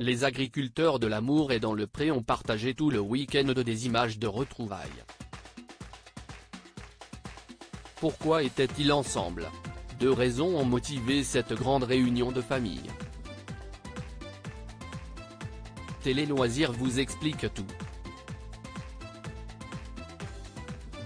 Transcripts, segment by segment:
les agriculteurs de l'Amour et dans le Pré ont partagé tout le week-end des images de retrouvailles. Pourquoi étaient-ils ensemble? 2 raisons ont motivé cette grande réunion de famille. Télé Loisirs vous explique tout.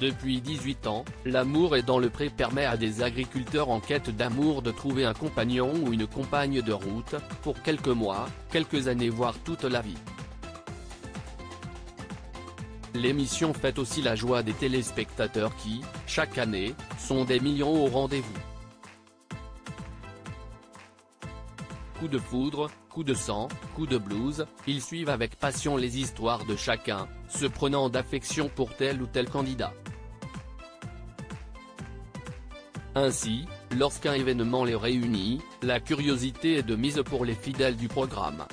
Depuis 18 ans, l'Amour est dans le Pré permet à des agriculteurs en quête d'amour de trouver un compagnon ou une compagne de route, pour quelques mois, quelques années voire toute la vie. L'émission fait aussi la joie des téléspectateurs qui, chaque année, sont des millions au rendez-vous. Coup de foudre, coup de sang, coup de blues, ils suivent avec passion les histoires de chacun, se prenant d'affection pour tel ou tel candidat. Ainsi, lorsqu'un événement les réunit, la curiosité est de mise pour les fidèles du programme.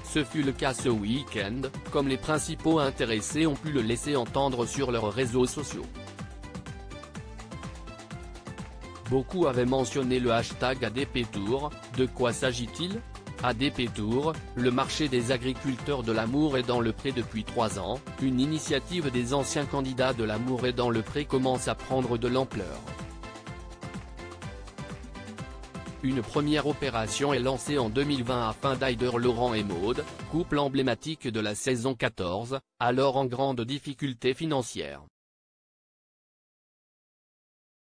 Ce fut le cas ce week-end, comme les principaux intéressés ont pu le laisser entendre sur leurs réseaux sociaux. Beaucoup avaient mentionné le hashtag ADPTour, de quoi s'agit-il? ADPTour, le marché des agriculteurs de l'Amour est dans le Pré depuis 3 ans, une initiative des anciens candidats de l'Amour et dans le Pré commence à prendre de l'ampleur. Une première opération est lancée en 2020 afin d'aider Laurent et Maude, couple emblématique de la saison 14, alors en grande difficulté financière.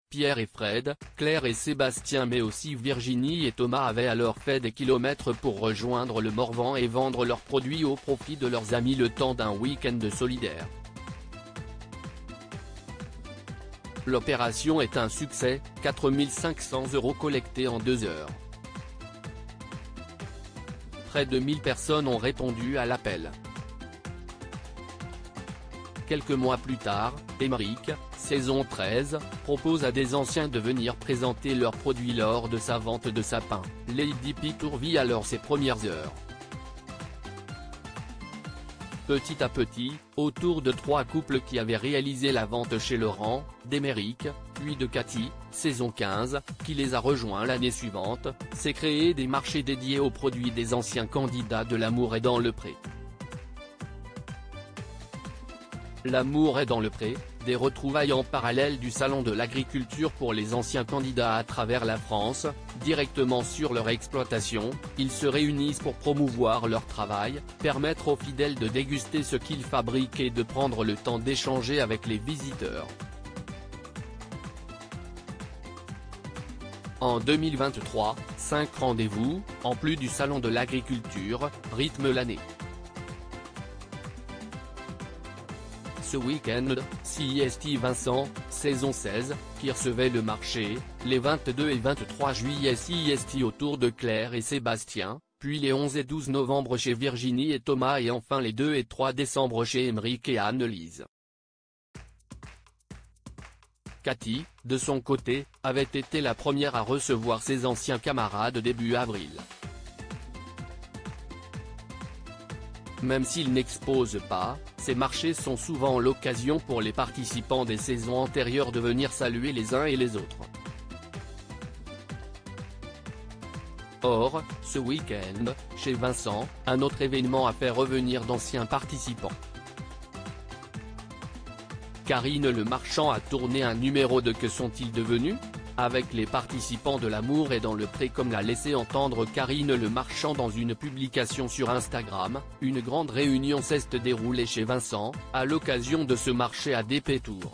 Pierre et Fred, Claire et Sébastien mais aussi Virginie et Thomas avaient alors fait des kilomètres pour rejoindre le Morvan et vendre leurs produits au profit de leurs amis le temps d'un week-end solidaire. L'opération est un succès, 4 500 € collectés en 2 heures. Près de 1000 personnes ont répondu à l'appel. Quelques mois plus tard, Émeric, saison 13, propose à des anciens de venir présenter leurs produits lors de sa vente de sapins. l'ADPTour vit alors ses premières heures. Petit à petit, autour de 3 couples qui avaient réalisé la vente chez Laurent, d'Émeric, puis de Cathy, saison 15, qui les a rejoints l'année suivante, s'est créé des marchés dédiés aux produits des anciens candidats de l'Amour et dans le Pré. L'Amour est dans le Pré, des retrouvailles en parallèle du salon de l'agriculture pour les anciens candidats à travers la France, directement sur leur exploitation, ils se réunissent pour promouvoir leur travail, permettre aux fidèles de déguster ce qu'ils fabriquent et de prendre le temps d'échanger avec les visiteurs. En 2023, 5 rendez-vous, en plus du salon de l'agriculture, rythment l'année. Ce week-end, CIST Vincent, saison 16, qui recevait le marché, les 22 et 23 juillet CIST autour de Claire et Sébastien, puis les 11 et 12 novembre chez Virginie et Thomas et enfin les 2 et 3 décembre chez Émeric et Anne-Lise. Cathy, de son côté, avait été la première à recevoir ses anciens camarades début avril. Même s'ils n'exposent pas, ces marchés sont souvent l'occasion pour les participants des saisons antérieures de venir saluer les uns et les autres. Or, ce week-end, chez Vincent, un autre événement a fait revenir d'anciens participants. Karine Le Marchand a tourné un numéro de Que sont-ils devenus? Avec les participants de l'Amour et dans le Pré comme l'a laissé entendre Karine Le Marchand dans une publication sur Instagram, une grande réunion s'est déroulée chez Vincent, à l'occasion de ce marché ADPTour.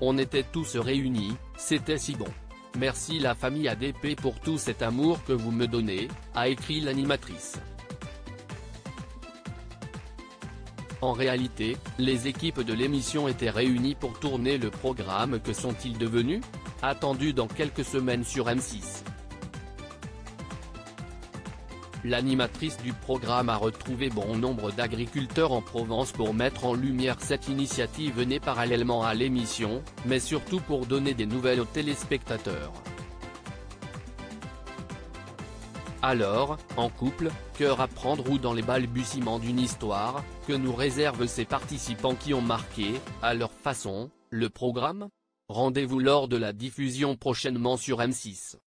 On était tous réunis, c'était si bon. Merci la famille ADP pour tout cet amour que vous me donnez, a écrit l'animatrice. En réalité, les équipes de l'émission étaient réunies pour tourner le programme Que sont-ils devenus? Attendu dans quelques semaines sur M6. L'animatrice du programme a retrouvé bon nombre d'agriculteurs en Provence pour mettre en lumière cette initiative née parallèlement à l'émission, mais surtout pour donner des nouvelles aux téléspectateurs. Alors, en couple, cœur à prendre ou dans les balbutiements d'une histoire, que nous réservent ces participants qui ont marqué, à leur façon, le programme? Rendez-vous lors de la diffusion prochainement sur M6.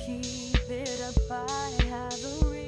Keep it up, I have a